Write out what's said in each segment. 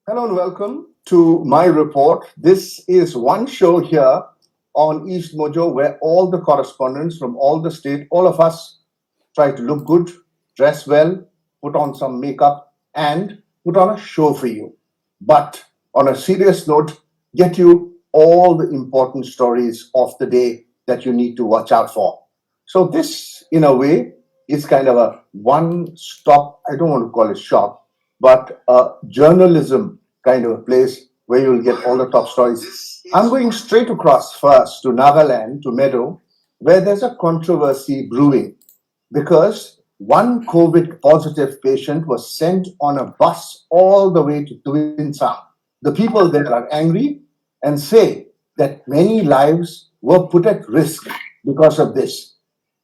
Hello and welcome to my report. This is one show here on EastMojo where all the correspondents from all the state, all of us try to look good, dress well, put on some makeup, and put on a show for you. But on a serious note, get you all the important stories of the day that you need to watch out for. So, this, in a way, is kind of a one stop, I don't want to call it shop, but a journalism kind of a place where you'll get all the top stories. I'm going straight across first to Nagaland, to Meadow, where there's a controversy brewing because one COVID positive patient was sent on a bus all the way to Tuinsang. The people there are angry and say that many lives were put at risk because of this.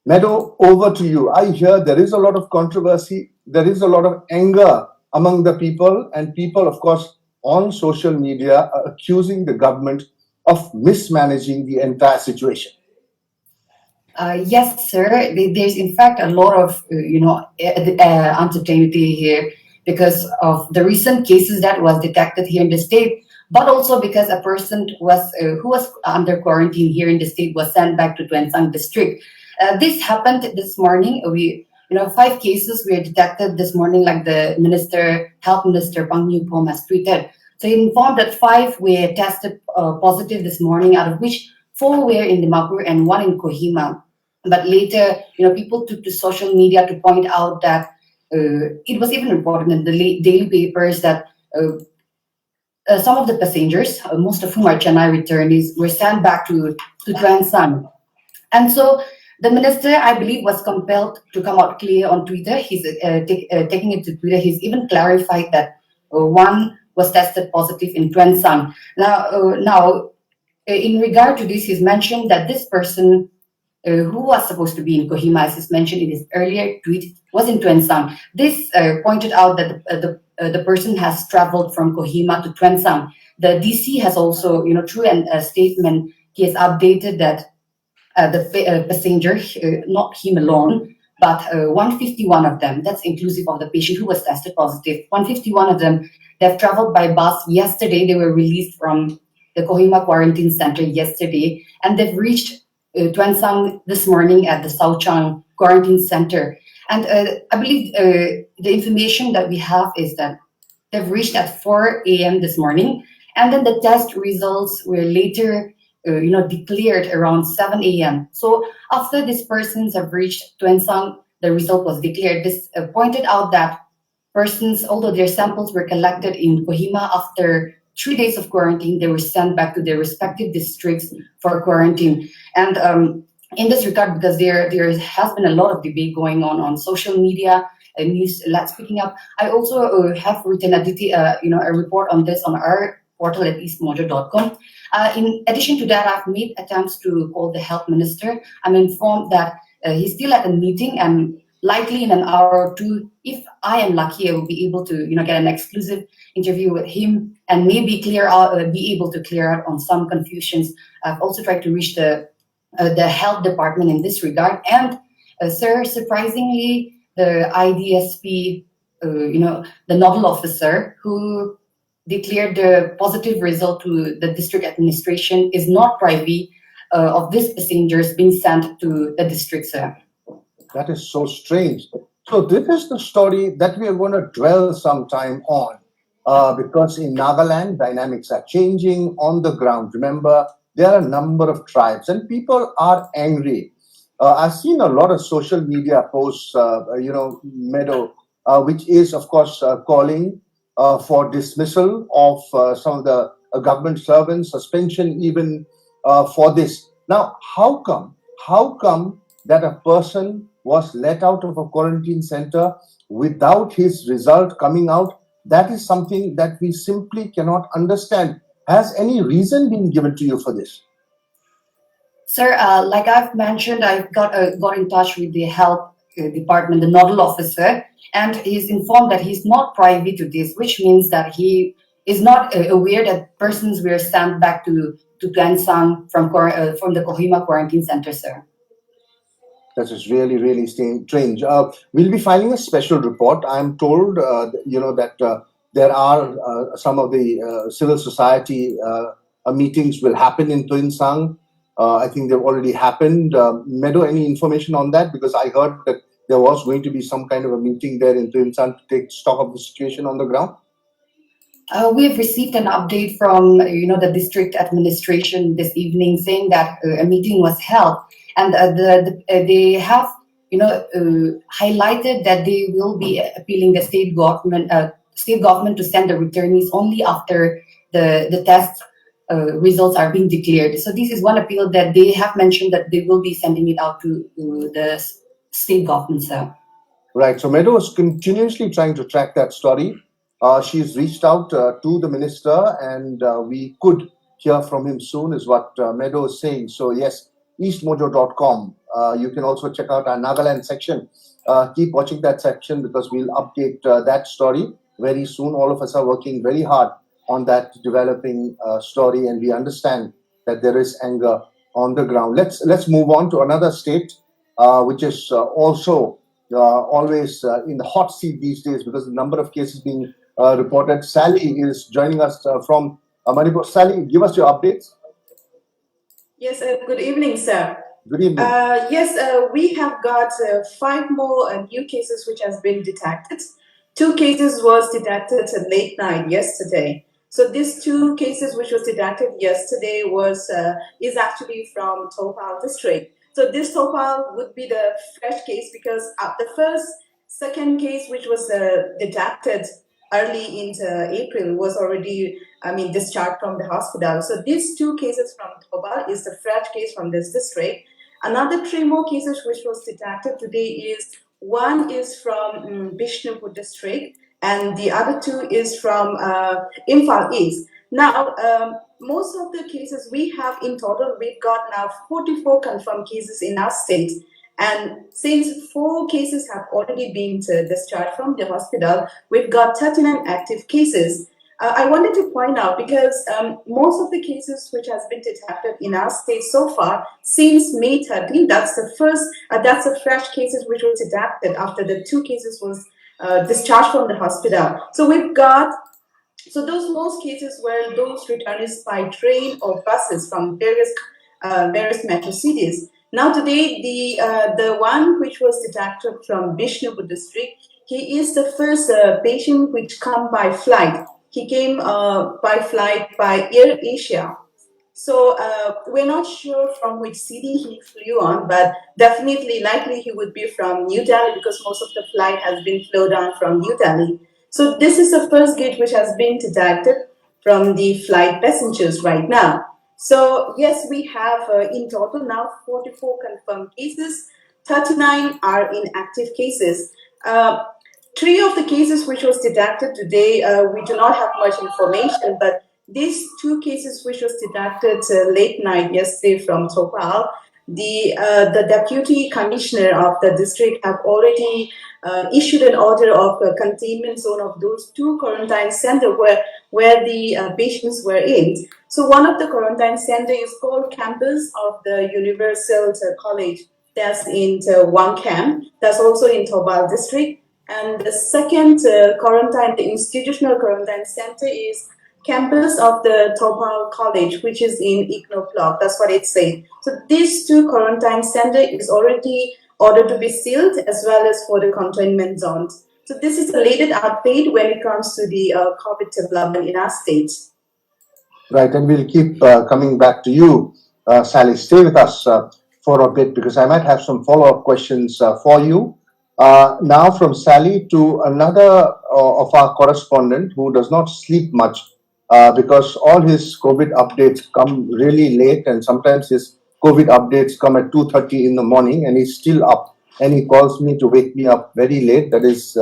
Meadow, over to you. I hear there is a lot of controversy, there is a lot of anger among the people, and people, of course, on social media are accusing the government of mismanaging the entire situation. Yes, sir. There's in fact a lot of uncertainty here because of the recent cases that was detected here in the state, but also because a person was who was under quarantine here in the state was sent back to Tuensang district. This happened this morning. Five cases were detected this morning, like the health minister Pang Newpom has tweeted. So he informed that five were tested positive this morning, out of which four were in Dimapur and one in Kohima. But later, people took to social media to point out that it was even reported in the daily papers that some of the passengers, most of whom are Chennai returnees, were sent back to Tuensang. And so the minister, I believe, was compelled to come out clear on Twitter. He's taking it to Twitter. He's even clarified that one was tested positive in Tuensang. Now, in regard to this, he's mentioned that this person who was supposed to be in Kohima, as is mentioned in his earlier tweet, was in Tuensang. This pointed out that the person has traveled from Kohima to Tuensang. The DC has also, through a statement, he has updated that the passenger, not him alone, but 151 of them, that's inclusive of the patient who was tested positive, 151 of them, they've traveled by bus yesterday. They were released from the Kohima Quarantine Center yesterday, and they've reached Tuensang this morning at the Sauchang Quarantine Center. And I believe the information that we have is that they've reached at 4 a.m. this morning, and then the test results were later declared around 7 a.m. So after these persons have reached Tuensang, the result was declared. This pointed out that persons, although their samples were collected in Kohima, after 3 days of quarantine, they were sent back to their respective districts for quarantine. And in this regard, because there has been a lot of debate going on social media, news lots picking up, I also have written a report on this on our portal at eastmojo.com. In addition to that, I've made attempts to call the health minister. I'm informed that he's still at a meeting, and likely in an hour or two, if I am lucky, I will be able to get an exclusive interview with him and maybe be able to clear out on some confusions. I've also tried to reach the health department in this regard, and sir, surprisingly, the IDSP, the nodal officer who declared the positive result to the district administration, is not privy of these passengers being sent to the district, sir. That is so strange. So this is the story that we are going to dwell some time on because in Nagaland, dynamics are changing on the ground. Remember, there are a number of tribes and people are angry. I've seen a lot of social media posts, Meadow, which is, of course, calling for dismissal of some of the government servants, suspension even for this. Now, how come that a person was let out of a quarantine center without his result coming out? That is something that we simply cannot understand. Has any reason been given to you for this? Sir, like I've mentioned, I got in touch with the health department, the nodal officer, and he's informed that he's not privy to this, which means that he is not aware that persons were sent back to Tuensang from the Kohima Quarantine Center, sir. That is really, really strange. We'll be filing a special report. I'm told, that there are some of the civil society meetings will happen in Tuinsang. I think they've already happened. Meadow, any information on that? Because I heard that there was going to be some kind of a meeting there in Tuinsang to take stock of the situation on the ground. We have received an update from the district administration this evening saying that a meeting was held, and they have highlighted that they will be appealing the state government to send the returnees only after the test results are being declared. So this is one appeal that they have mentioned, that they will be sending it out to the state government. Right. So Meadow is continuously trying to track that story. She's reached out to the minister, and we could hear from him soon, is what Meadow is saying. So yes, EastMojo.com. You can also check out our Nagaland section. Keep watching that section because we'll update that story very soon. All of us are working very hard on that developing story, and we understand that there is anger on the ground. Let's move on to another state, which is also always in the hot seat these days because the number of cases being reported. Sally is joining us from Manipur. Sally, give us your updates. Yes, good evening, sir. Good evening. Yes, we have got 5 more new cases which has been detected. 2 cases was detected at late night yesterday. So these 2 cases which was detected yesterday is actually from Topal district. So this Topal would be the fresh case because the second case which was detected early into April was already, discharged from the hospital. So these 2 cases from Topal is the fresh case from this district. Another 3 more cases which was detected today one is from Bishnupur district, and the other 2 is from Imphal East. Now, most of the cases we have in total, we've got now 44 confirmed cases in our state. And since 4 cases have already been discharged from the hospital, we've got 39 active cases. I wanted to point out because most of the cases which has been detected in our state so far since May 13, that's the fresh cases which was detected after the 2 cases was discharged from the hospital. So those most cases were those returnees by train or buses from various metro cities. Now today, the one which was detected from Bishnupur district, he is the first patient which come by flight. He came by flight by Air Asia. So we're not sure from which city he flew on, but definitely likely he would be from New Delhi because most of the flight has been flown down from New Delhi. So this is the first gate which has been detected from the flight passengers right now. So yes, we have in total now 44 confirmed cases, 39 are in active cases. 3 of the cases which was detected today, we do not have much information, but these 2 cases which was detected late night yesterday from Topal, the deputy commissioner of the district have already issued an order of a containment zone of those 2 quarantine centers where the patients were in. So one of the quarantine center is called Campus of the Universal College. That's in Wang Camp. That's also in Topal district. And the second the institutional quarantine center is Campus of the Topal College, which is in Ignoplog. That's what it says. So these 2 quarantine center is already ordered to be sealed as well as for the containment zones. So this is the latest update when it comes to the COVID development in our state. Right, and we'll keep coming back to you, Sally. Stay with us for a bit because I might have some follow-up questions for you. Now from Sally to another of our correspondent who does not sleep much because all his COVID updates come really late, and sometimes his COVID updates come at 2:30 in the morning and he's still up, and he calls me to wake me up very late. That is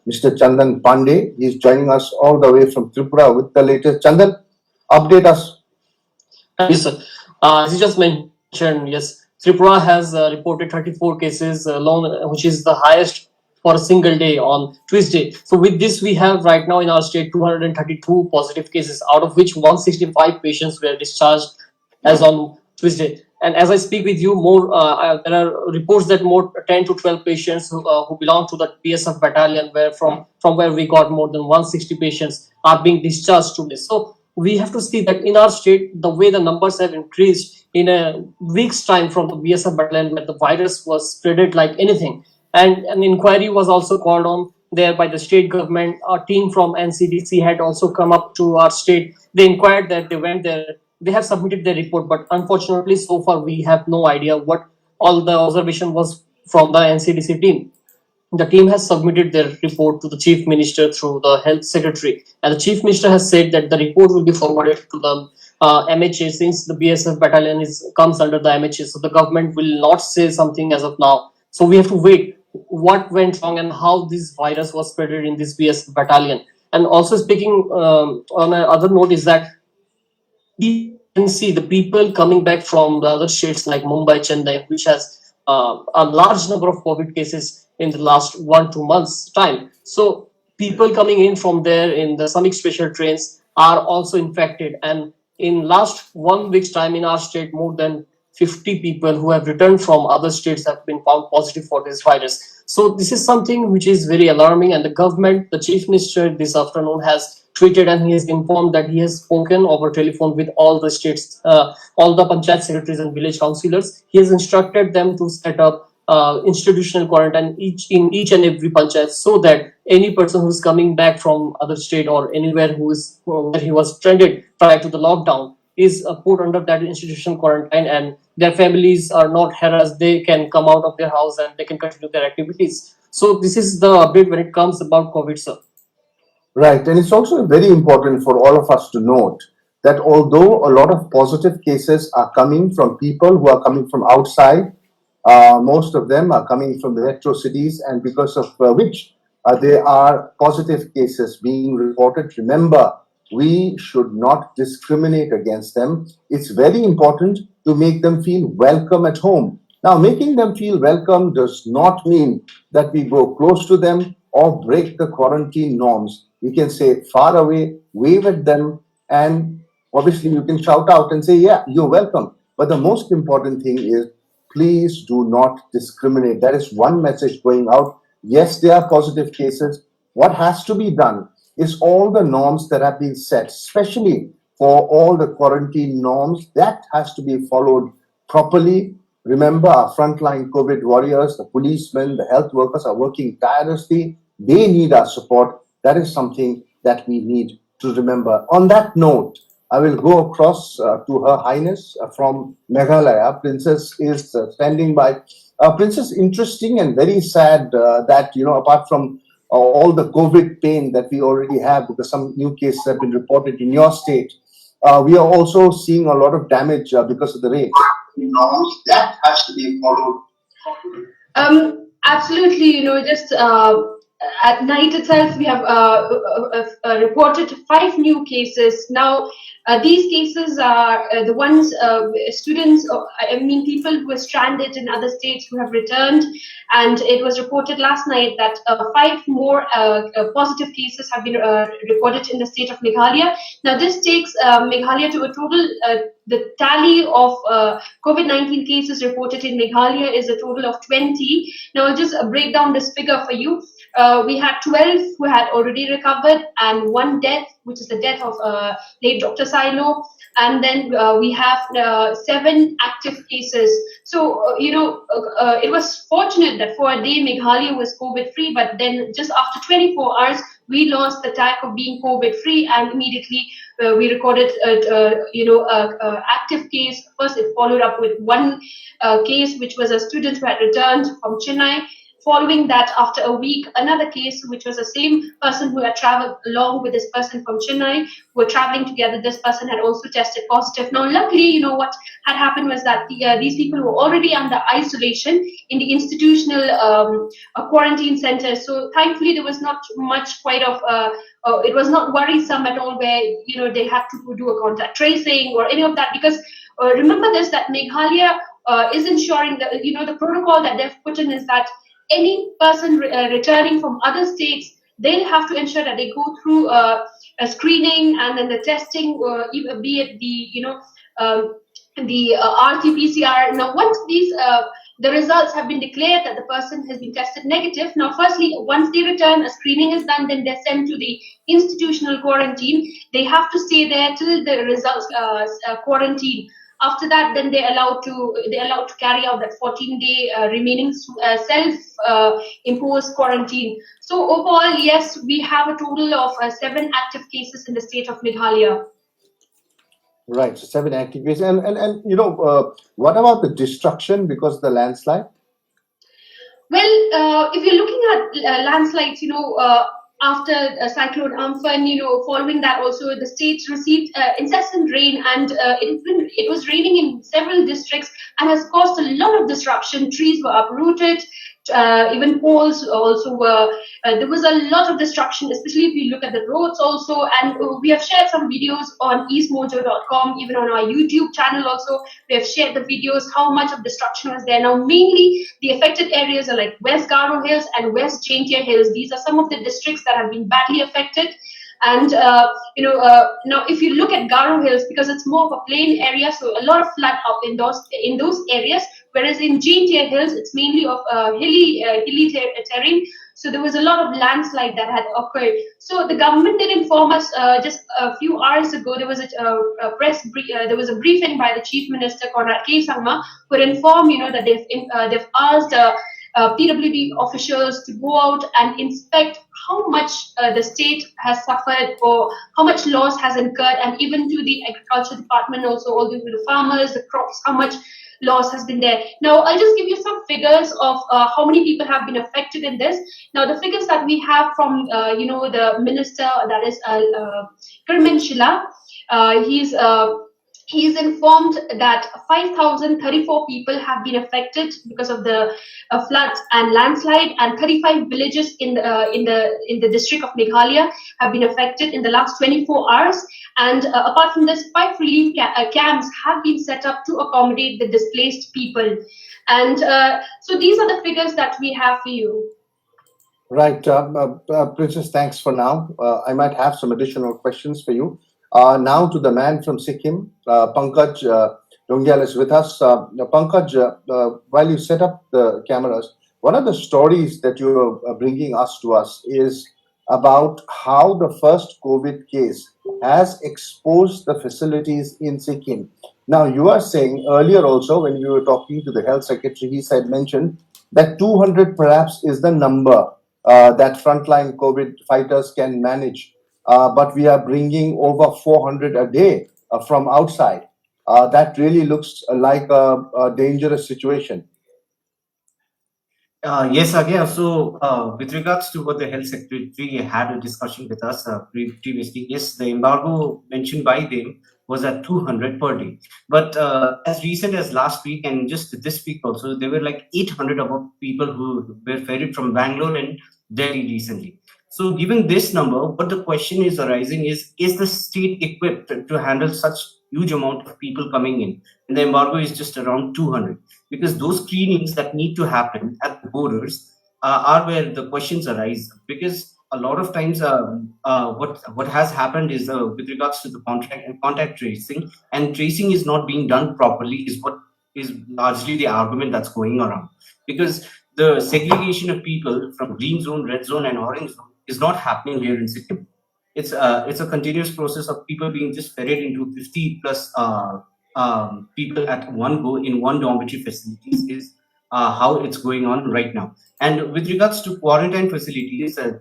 Mr. Chandan Panday. He's joining us all the way from Tripura with the latest. Chandan, update us. Yes, sir. As you just mentioned, yes, Tripura has reported 34 cases alone, which is the highest for a single day on Tuesday. So with this, we have right now in our state 232 positive cases, out of which 165 patients were discharged as on Tuesday. And as I speak with you, there are reports that more 10 to 12 patients who belong to the BSF battalion, where from where we got more than 160 patients are being discharged today. So we have to see that in our state, the way the numbers have increased in a week's time from the BSF battalion, where the virus was spreaded like anything, and an inquiry was also called on there by the state government. A team from NCDC had also come up to our state. They inquired there, they went there, they have submitted their report, but unfortunately so far we have no idea what all the observation was from the NCDC team. The team has submitted their report to the chief minister through the health secretary, and the chief minister has said that the report will be forwarded to the MHA, since the BSF battalion comes under the MHA. So the government will not say something as of now. So we have to wait what went wrong and how this virus was spreaded in this BSF battalion. And also speaking on another note is that we can see the people coming back from the other states like Mumbai, Chennai, which has a large number of COVID cases in the last 1-2 months time. So people coming in from there in the Samik special trains are also infected. And in last 1 week's time in our state, more than 50 people who have returned from other states have been found positive for this virus. So this is something which is very alarming, and the government, the chief minister this afternoon has tweeted and he has informed that he has spoken over telephone with all the states, all the panchayat secretaries and village councillors. He has instructed them to set up institutional quarantine in each and every panchayat, so that any person who is coming back from other state or anywhere where he was stranded prior to the lockdown is put under that institutional quarantine, and their families are not harassed. They can come out of their house and they can continue their activities. So this is the update when it comes about COVID, sir. Right, and it's also very important for all of us to note that although a lot of positive cases are coming from people who are coming from outside, most of them are coming from the metro cities, and because of which there are positive cases being reported. Remember, we should not discriminate against them. It's very important to make them feel welcome at home. Now, making them feel welcome does not mean that we go close to them or break the quarantine norms. We can say far away, wave at them, and obviously you can shout out and say, yeah, you're welcome. But the most important thing is, please do not discriminate. That is one message going out. Yes, there are positive cases. What has to be done is all the norms that have been set, especially for all the quarantine norms, that has to be followed properly. Remember, our frontline COVID warriors, the policemen, the health workers are working tirelessly. They need our support. That is something that we need to remember. On that note, I will go across to Her Highness from Meghalaya. Princess is standing by. Princess, interesting and very sad that, apart from all the COVID pain that we already have, because some new cases have been reported in your state, we are also seeing a lot of damage because of the rain. Norms that has to be followed. Absolutely, just at night itself, we have reported 5 new cases. Now, these cases are the ones, students, people who were stranded in other states who have returned. And it was reported last night that 5 more positive cases have been reported in the state of Meghalaya. Now, this takes Meghalaya to a total, the tally of COVID-19 cases reported in Meghalaya is a total of 20. Now, I'll just break down this figure for you. We had 12 who had already recovered, and 1 death, which is the death of late Dr. Silo. And then we have 7 active cases. So, it was fortunate that for a day Meghalaya was COVID-free, but then just after 24 hours, we lost the tag of being COVID-free, and immediately we recorded active case. First, it followed up with 1 case, which was a student who had returned from Chennai. Following that, after a week, another case, which was the same person who had traveled along with this person from Chennai, who were traveling together. This person had also tested positive. Now, luckily, what had happened was that these people were already under isolation in the institutional quarantine center. So thankfully, there was not much quite of, it was not worrisome at all where, they had to do a contact tracing or any of that. Because remember this, that Meghalaya is ensuring that, the protocol that they've put in is that any person returning from other states, they'll have to ensure that they go through a screening and then the testing, be it the the RT-PCR. Now, once these the results have been declared that the person has been tested negative. Now, firstly, once they return, a screening is done, then they're sent to the institutional quarantine. They have to stay there till the results quarantine. After that, then they're allowed to carry out that 14-day remaining self imposed quarantine. So overall, yes, we have a total of 7 active cases in the state of Meghalaya. Right, so 7 active cases. And what about the destruction because of the landslide? Well, if you're looking at landslides, after Cyclone Amphan, following that also the states received incessant rain, and it was raining in several districts and has caused a lot of disruption. Trees were uprooted, even poles also were. There was a lot of destruction, especially if you look at the roads also. And we have shared some videos on EastMojo.com, even on our YouTube channel also. We have shared the videos, how much of destruction was there. Now, mainly the affected areas are like West Garo Hills and West Jaintia Hills. These are some of the districts that have been badly affected. And now, if you look at Garo Hills, because it's more of a plain area, so a lot of flood up in those areas. Whereas in Jaintia Hills, it's mainly of hilly terrain. So there was a lot of landslide that had occurred. So the government did inform us just a few hours ago. There was there was a briefing by the Chief Minister Conrad K. Sangma, who informed that they've asked PWD officials to go out and inspect how much the state has suffered or how much loss has incurred, and even to the agriculture department also, all the farmers, the crops, how much loss has been there. Now, I'll just give you some figures of how many people have been affected in this. Now, the figures that we have from, the minister, that is Kirman Shila, he's informed that 5,034 people have been affected because of the floods and landslide, and 35 villages in the district of Meghalaya have been affected in the last 24 hours. And apart from this, 5 relief camps have been set up to accommodate the displaced people. And so these are the figures that we have for you. Right, Princess, thanks for now. I might have some additional questions for you. Now to the man from Sikkim, Pankaj Dongyal is with us. Pankaj, while you set up the cameras, one of the stories that you are bringing to us is about how the first COVID case has exposed the facilities in Sikkim. Now, you are saying earlier also when we were talking to the health secretary, he mentioned that 200 perhaps is the number that frontline COVID fighters can manage. But we are bringing over 400 a day from outside. That really looks like a dangerous situation. Yes, again. So, with regards to what the health secretary had a discussion with us previously, yes, the embargo mentioned by them was at 200 per day. But as recent as last week and just this week also, there were like 800 about people who were ferried from Bangalore and Delhi recently. So, given this number, what the question is arising is the state equipped to handle such huge amount of people coming in? And the embargo is just around 200. Because those screenings that need to happen at the borders are where the questions arise. Because a lot of times, what has happened is with regards to the contact tracing, and tracing is not being done properly, is what is largely the argument that's going around. Because the segregation of people from green zone, red zone, and orange zone is not happening here in Sikkim. It's a continuous process of people being just ferried into 50 plus people at one go in one dormitory facilities is how it's going on right now. And with regards to quarantine facilities where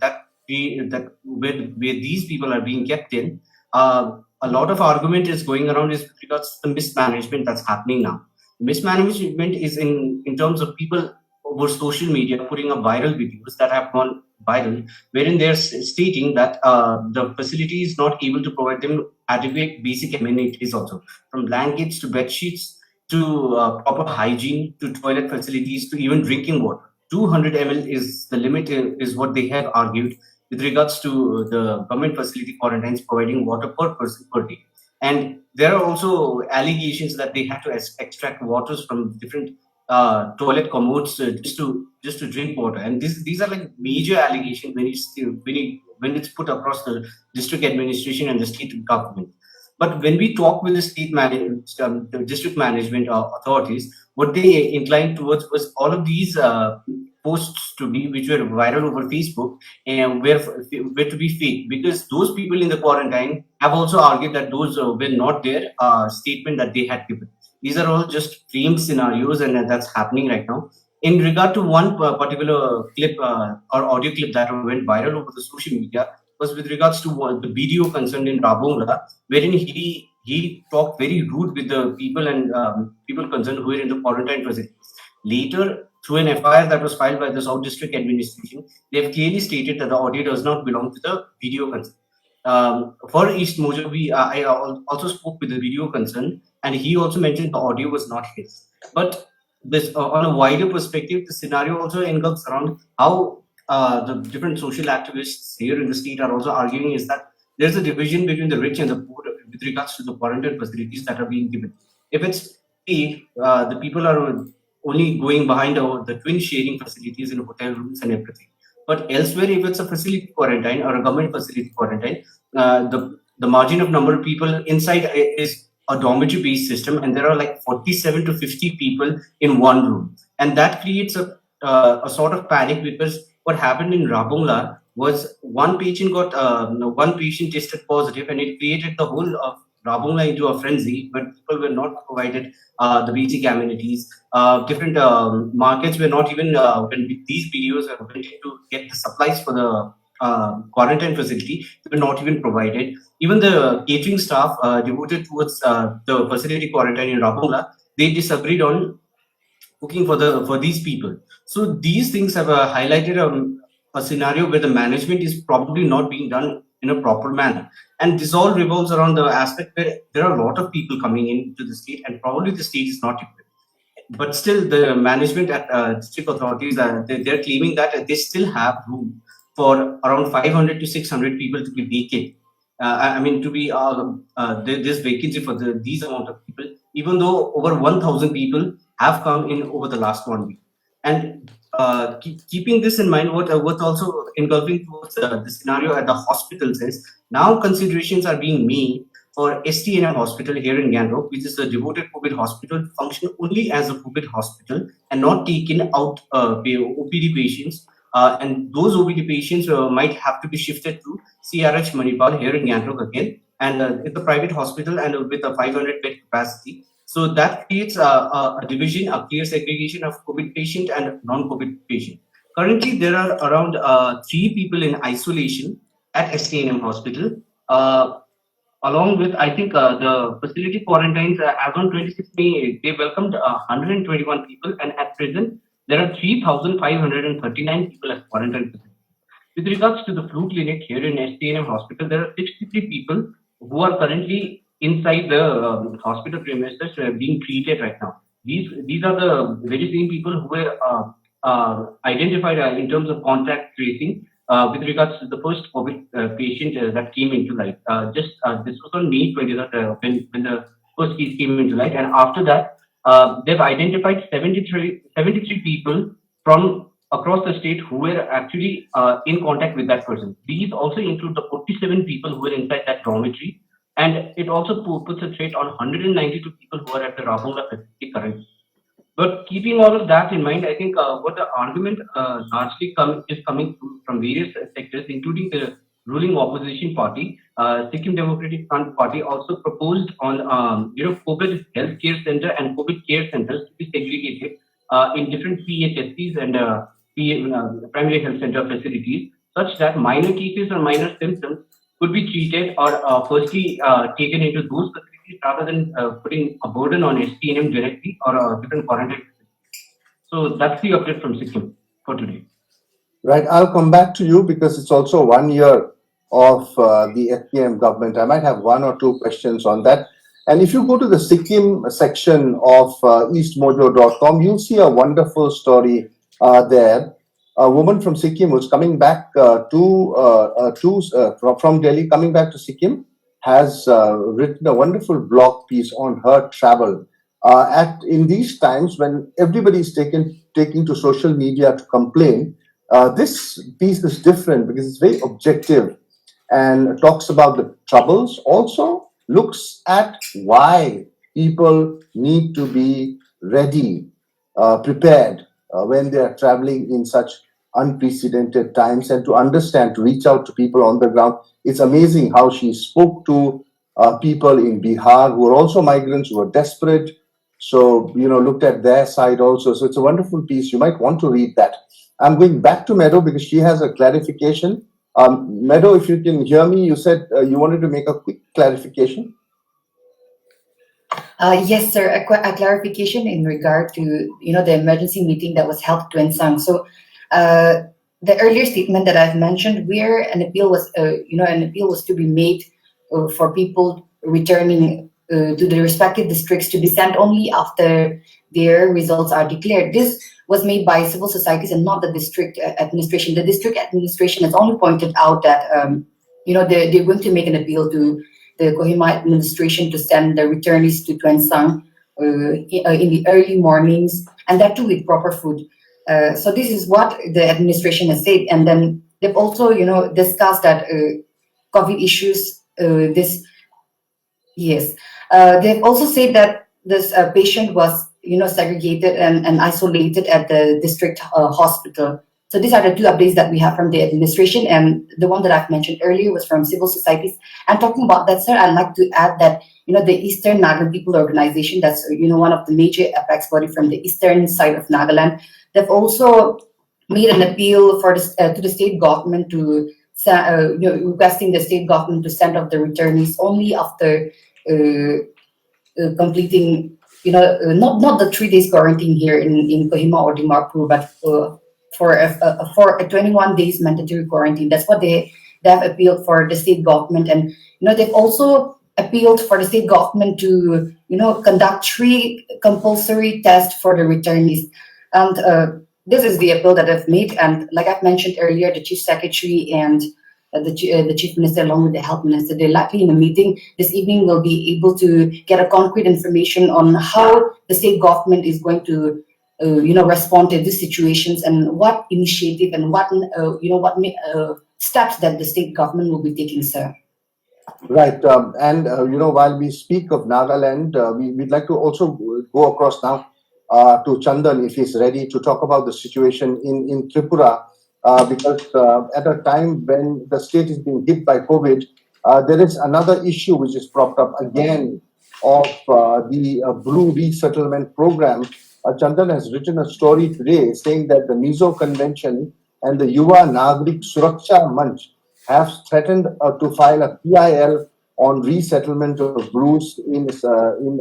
these people are being kept in, a lot of argument is going around is with regards to the mismanagement that's happening now. Mismanagement is in terms of people over social media putting up viral videos that have gone viral, wherein they're stating that the facility is not able to provide them adequate basic amenities also, from blankets to bed sheets to proper hygiene to toilet facilities to even drinking water. 200 ml is the limit, is what they have argued with regards to the government facility quarantines providing water per person per day. And there are also allegations that they have to extract waters from different toilet commodes just to drink water, and these are like major allegations when it's put across the district administration and the state government. But when we talk with the the district management authorities, what they inclined towards was all of these posts to be which were viral over Facebook and were to be fake, because those people in the quarantine have also argued that those were not their statement that they had given. These are all just framed scenarios, and that's happening right now. In regard to one particular clip or audio clip that went viral over the social media, was with regards to the video concerned in Rabongla, wherein he talked very rude with the people and people concerned who were in the quarantine facilities. Later, through an FIR that was filed by the South District Administration, they have clearly stated that the audio does not belong to the video concern. For EastMojo, I also spoke with the video concern, and he also mentioned the audio was not his. But this, on a wider perspective, the scenario also engulfs around how the different social activists here in the state are also arguing is that there's a division between the rich and the poor with regards to the quarantine facilities that are being given. If it's paid, the people are only going behind the twin sharing facilities in hotel rooms and everything. But elsewhere, if it's a facility quarantine or a government facility quarantine, the margin of number of people inside is a dormitory-based system, and there are like 47 to 50 people in one room, and that creates a sort of panic, because what happened in Rabongla was one patient tested positive, and it created the whole of Rabongla into a frenzy, where people were not provided the basic amenities. Different markets were not even when these videos were went to get the supplies for the quarantine facility, they were not even provided. Even the catering staff devoted towards the facility quarantine in Rabongla, they disagreed on cooking for these people. So these things have highlighted a scenario where the management is probably not being done in a proper manner, and this all revolves around the aspect where there are a lot of people coming into the state, and probably the state is not equipped. But still, the management at district authorities they're claiming that they still have room for around 500 to 600 people to be vacant. I mean, to be this vacancy for these amount of people, even though over 1,000 people have come in over the last 1 week. And keeping this in mind, what also engulfing towards the scenario at the hospitals is now considerations are being made for STNM hospital here in Gangtok, which is a devoted COVID hospital, function only as a COVID hospital and not taken out OPD patients. And those OPD patients might have to be shifted to CRH Manipal here in Gangtok again, and it's a private hospital and with a 500 bed capacity. So that creates a division, a clear segregation of COVID patient and non-COVID patient. Currently, there are around 3 people in isolation at STNM hospital. Along with, I think, the facility quarantines, as on 26 May, they welcomed 121 people, and at present, there are 3,539 people as quarantine facilities. With regards to the flu clinic here in STNM hospital, there are 63 people who are currently inside the hospital premises being treated right now. These are the very same people who were identified in terms of contact tracing with regards to the first COVID patient that came into light. This was on May 23rd when the first case came into light, and after that, they've identified 73 people from across the state who were actually in contact with that person. These also include the 47 people who were inside that dormitory, and it also puts a threat on 192 people who are at the Rabongla facility currently. But keeping all of that in mind, I think what the argument largely is coming from various sectors, including the ruling opposition party, Sikkim Democratic Front Party, also proposed on COVID healthcare center and COVID care centers to be segregated in different PHSCs and primary health center facilities, such that minor cases or minor symptoms could be treated or firstly taken into those facilities rather than putting a burden on STNM directly or different quarantine facilities. So that's the update from Sikkim for today. Right, I'll come back to you because it's also 1 year of the FPM government. I might have 1 or 2 questions on that. And if you go to the Sikkim section of EastMojo.com, you'll see a wonderful story there. A woman from Sikkim who's coming back from Delhi, coming back to Sikkim, has written a wonderful blog piece on her travel. In these times when everybody is taking to social media to complain, this piece is different because it's very objective and talks about the troubles, also looks at why people need to be ready, prepared when they are traveling in such unprecedented times, and to understand, to reach out to people on the ground. It's amazing how she spoke to people in Bihar who are also migrants, who are desperate. So, looked at their side also. So it's a wonderful piece. You might want to read that. I'm going back to Meadow because she has a clarification. Meadow, if you can hear me, you said you wanted to make a quick clarification. Yes, sir. A clarification in regard to the emergency meeting that was held at Twensang. So, the earlier statement that I've mentioned, where an appeal was to be made for people returning to the respective districts to be sent only after their results are declared. This was made by civil societies and not the district administration. The district administration has only pointed out that they're going to make an appeal to the Kohima administration to send the returnees to Twensang in the early mornings, and that too with proper food. So this is what the administration has said, and then they've also discussed that COVID issues. They've also said that this patient was segregated and isolated at the district hospital. So these are the two updates that we have from the administration, and the one that I've mentioned earlier was from civil societies. And talking about that, sir, I'd like to add that the Eastern Nagaland People Organization, that's one of the major apex body from the eastern side of Nagaland, they've also made an appeal for to the state government to requesting the state government to send off the returnees only after completing not the 3 days quarantine here in Kohima or Dimapur, but for a 21 days mandatory quarantine. That's what they have appealed for the state government, and they've also appealed for the state government to conduct 3 compulsory tests for the returnees. And this is the appeal that I've made, and like I've mentioned earlier, the chief secretary and the chief minister along with the health minister, they're likely in a meeting this evening will be able to get a concrete information on how the state government is going to respond to these situations, and what initiative and what steps that the state government will be taking, sir. Right. And while we speak of Nagaland, we'd like to also go across now to Chandan, if he's ready, to talk about the situation in Tripura, because at a time when the state is being hit by COVID, there is another issue which is propped up again of the Blue Resettlement Program. Chandan has written a story today saying that the Mizo Convention and the Yuva Nagrik Suraksha Manch have threatened to file a PIL on resettlement of Blues in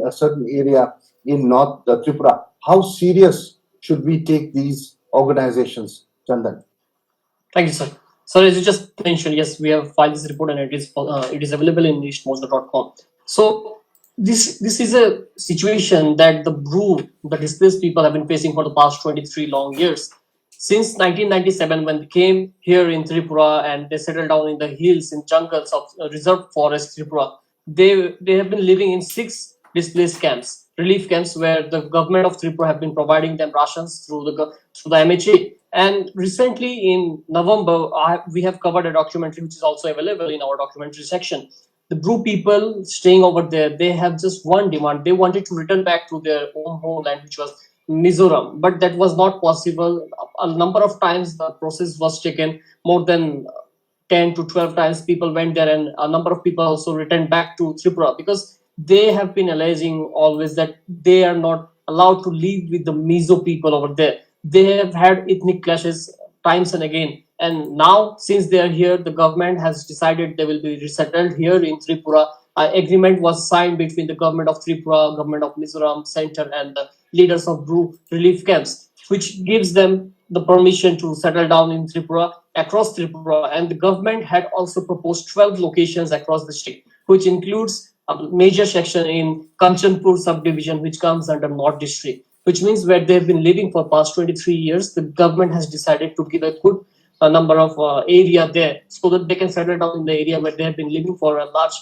a certain area in North Tripura. How serious should we take these organizations, Chandan? Thank you, sir. So as you just mentioned, yes, we have filed this report and it is available in EastMojo.com. So this is a situation that the displaced people have been facing for the past 23 long years. Since 1997, when they came here in Tripura and they settled down in the hills, in jungles of reserved forest Tripura, they have been living in 6 displaced camps, relief camps, where the government of Tripura have been providing them rations through the MHA. And recently in November, we have covered a documentary which is also available in our documentary section. The Bru people staying over there, they have just one demand. They wanted to return back to their own homeland, which was Mizoram, but that was not possible. A number of times the process was taken, more than 10 to 12 times people went there, and a number of people also returned back to Tripura because they have been alleging always that they are not allowed to live with the Mizo people over there. They have had ethnic clashes times and again, and now since they are here, the government has decided they will be resettled here in Tripura. An agreement was signed between the government of Tripura, government of Mizoram Center, and the leaders of Bru relief camps, which gives them the permission to settle down in Tripura, across Tripura. And the government had also proposed 12 locations across the state, which includes a major section in Kanchanpur subdivision, which comes under North District, which means where they've been living for past 23 years, the government has decided to give a good number of area there so that they can settle down in the area where they have been living for a large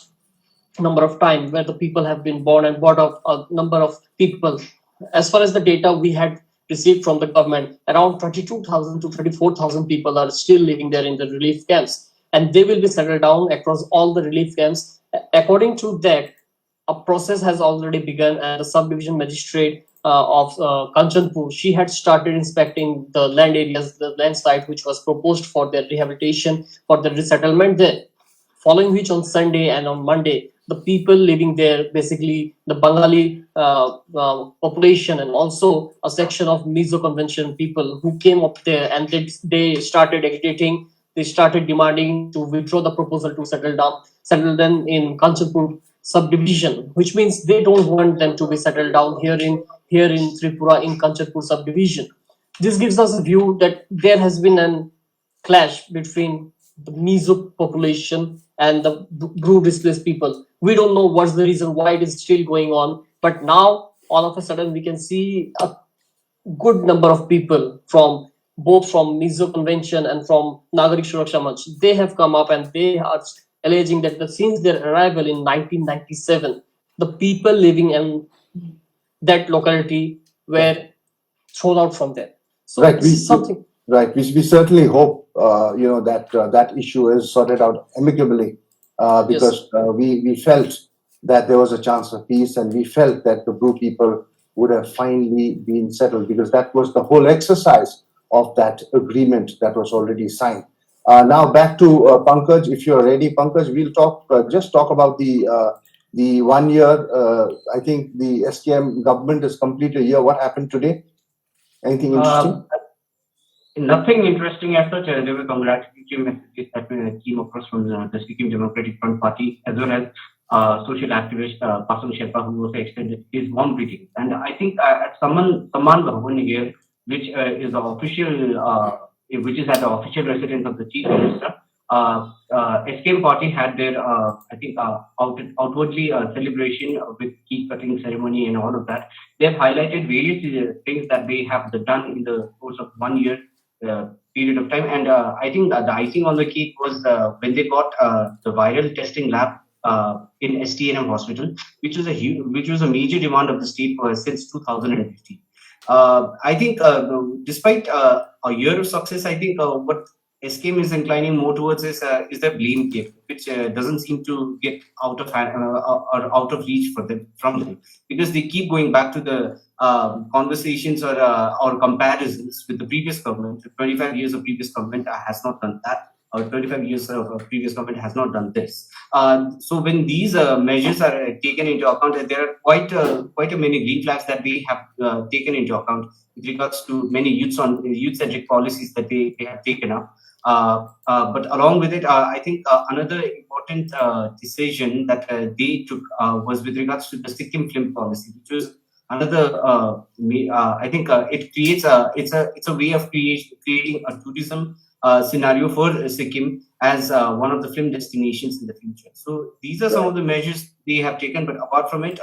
number of time, where the people have been born and brought up a number of people. As far as the data we had received from the government, around 22,000 to 34,000 people are still living there in the relief camps, and they will be settled down across all the relief camps. According to that, a process has already begun, and the subdivision magistrate of Kanchanpur, she had started inspecting the land areas, the land site which was proposed for their rehabilitation, for the resettlement there. Following which, on Sunday and on Monday, the people living there, basically the Bengali population, and also a section of Mizo Convention people who came up there, and they started agitating. They started demanding to withdraw the proposal to settle them in Kanchanpur subdivision, which means they don't want them to be settled down here in Tripura in Kanchanpur subdivision. This gives us a view that there has been an clash between the Mizo population and the Bru displaced people. We don't know what's the reason why it is still going on, but now all of a sudden we can see a good number of people from both from Mizo Convention and from Nagarik Suraksha Manch. They have come up and they are alleging that since their arrival in 1997, the people living in that locality were thrown out from there. So Right. this is something. Right. We certainly hope, that that issue is sorted out amicably, because we felt that there was a chance of peace, and we felt that the Bru people would have finally been settled, because that was the whole exercise of that agreement that was already signed. Now back to Pankaj. If you're ready, Pankaj, we'll just talk about the 1 year. I think the SKM government has completed a year. What happened today? Anything interesting? Nothing interesting as such. There were congratulatory messages that came across from the Sikkim Democratic Front Party, as well as social activist Pasang Sherpa, who also extended his warm greetings. And I think at Samman Bhavan here, which is the official, which is at the official residence of the Chief Minister, SKM party had their, I think, outwardly celebration with cake cutting ceremony and all of that. They have highlighted various things that they have done in the course of 1 year period of time, and I think the icing on the cake was when they got the viral testing lab in STNM hospital, which was a major demand of the state since 2015. I think despite a year of success, I think what SKM is inclining more towards is the blame game, which doesn't seem to get out of hand, or out of reach from them, because they keep going back to the conversations or comparisons with the previous government. 25 years of previous government has not done that, or 25 years of previous government has not done this. So when these measures are taken into account, there are quite a many green flags that they have taken into account with regards to many youth-centric policies that they have taken up. But along with it, I think another important decision that they took was with regards to the Sikkim film policy, which was another. I think it creates it's a way of creating a tourism scenario for Sikkim as one of the film destinations in the future. So these are some of the measures they have taken, but apart from it,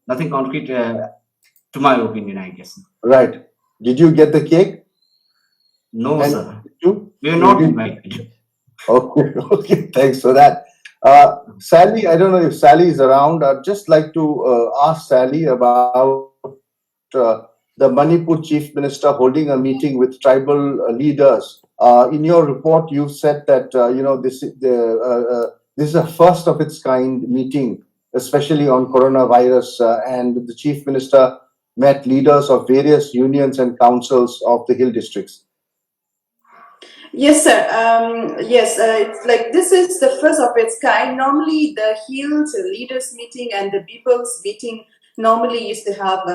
nothing concrete, to my opinion, I guess. Right. Did you get the cake? No, And sir. you? We are not invited. Okay. Okay. Thanks for that. Sally, I don't know if Sally is around. I'd just like to ask Sally about the Manipur Chief Minister holding a meeting with tribal leaders. In your report, you've said that this is a first of its kind meeting, especially on coronavirus, and the Chief Minister met leaders of various unions and councils of the hill districts. Yes, sir. Yes, it's like this is the first of its kind. Normally, the Hills leaders meeting and the people's meeting normally used to have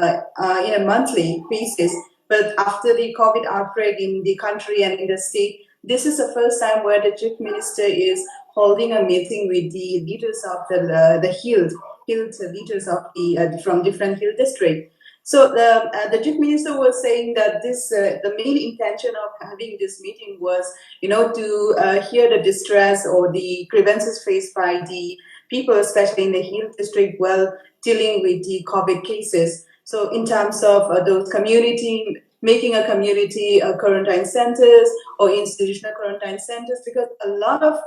in a monthly basis. But after the COVID outbreak in the country and in the state, this is the first time where the chief minister is holding a meeting with the leaders of the Hills leaders of the from different hill districts. So the chief minister was saying that this the main intention of having this meeting was, to hear the distress or the grievances faced by the people, especially in the hill district, while dealing with the COVID cases. So in terms of those making a community quarantine centers or institutional quarantine centers, because a lot of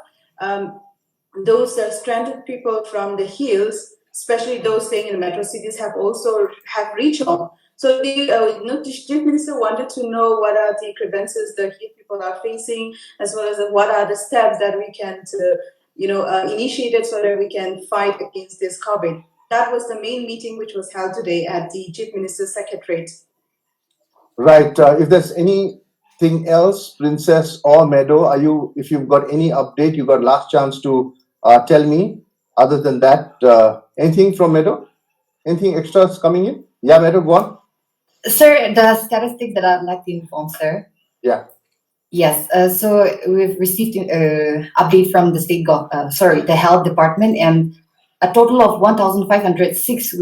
those stranded people from the hills, especially those staying in metro cities, have reached home. So the chief minister wanted to know what are the grievances the hill people are facing, as well as what are the steps that we can initiate it so that we can fight against this COVID. That was the main meeting which was held today at the Chief Minister's Secretariat. Right. If there's anything else, Princess or Meadow, if you've got any update, you got last chance to tell me. Other than that, anything from Meadow? Anything extra is coming in? Yeah, Meadow, go on. Sir, the statistic that I'd like to inform, sir. Yeah. Yes, so we've received update from the the health department, and a total of 1,506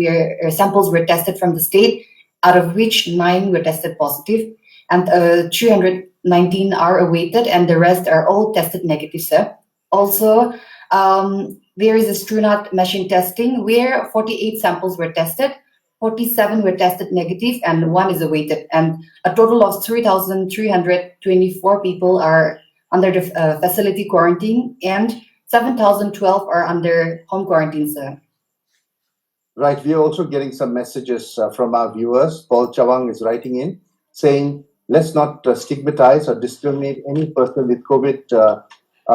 samples were tested from the state, out of which 9 were tested positive, and 319 are awaited, and the rest are all tested negative, sir. Also, there is a Strunat machine testing where 48 samples were tested, 47 were tested negative, and 1 is awaited. And a total of 3,324 people are under the facility quarantine, and 7,012 are under home quarantine, sir. Right. We are also getting some messages from our viewers. Paul Chawang is writing in saying, let's not stigmatize or discriminate any person with COVID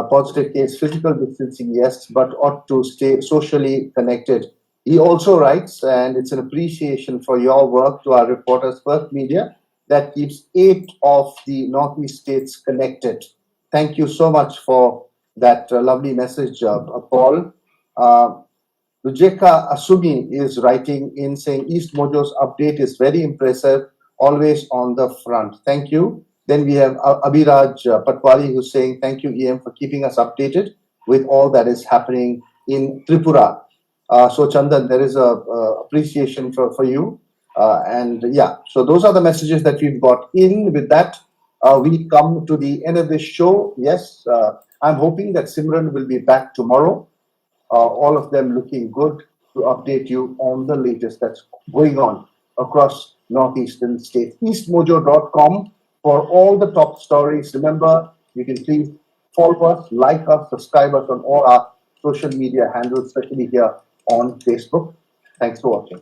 positive case. Physical distancing, yes, but ought to stay socially connected. He also writes, and it's an appreciation for your work to our reporters, Perth Media, that keeps 8 of the Northeast states connected. Thank you so much for that lovely message, Paul. Rujeka Asumi is writing in saying, EastMojo's update is very impressive, always on the front. Thank you. Then we have Abhiraj Patwari who's saying, thank you, EM, for keeping us updated with all that is happening in Tripura. So Chandan, there is a appreciation for you. And yeah, so those are the messages that we've got in. With that, we come to the end of this show. Yes, I'm hoping that Simran will be back tomorrow. All of them looking good to update you on the latest that's going on across northeastern states. EastMojo.com for all the top stories. Remember, you can please follow us, like us, subscribe us on all our social media handles, especially here on Facebook. Thanks for watching.